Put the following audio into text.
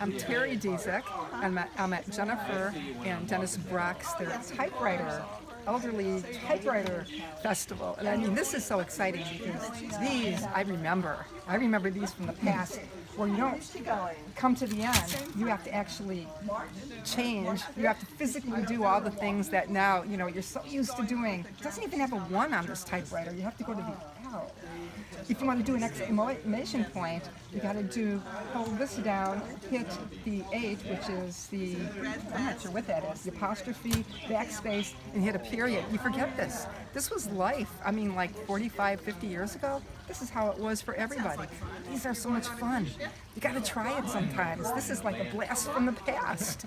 I'm Terry Dezek. I'm at Jennifer and Dennis Brock's their typewriter, elderly typewriter festival. And I mean, this is so exciting because these, I remember these from the past, where you don't come to the end, you have to actually change, you have to physically do all the things that now, you're so used to doing. It doesn't even have a 1 on this typewriter, you have to go to the L. If you want to do an exclamation point, you got to hold this down, hit the 8, which is I'm not sure what that is, the apostrophe, backspace, and hit a period. You forget this. This was life. I mean, like 45, 50 years ago, this is how it was for everybody. These are so much fun. You got to try it sometimes. This is like a blast from the past.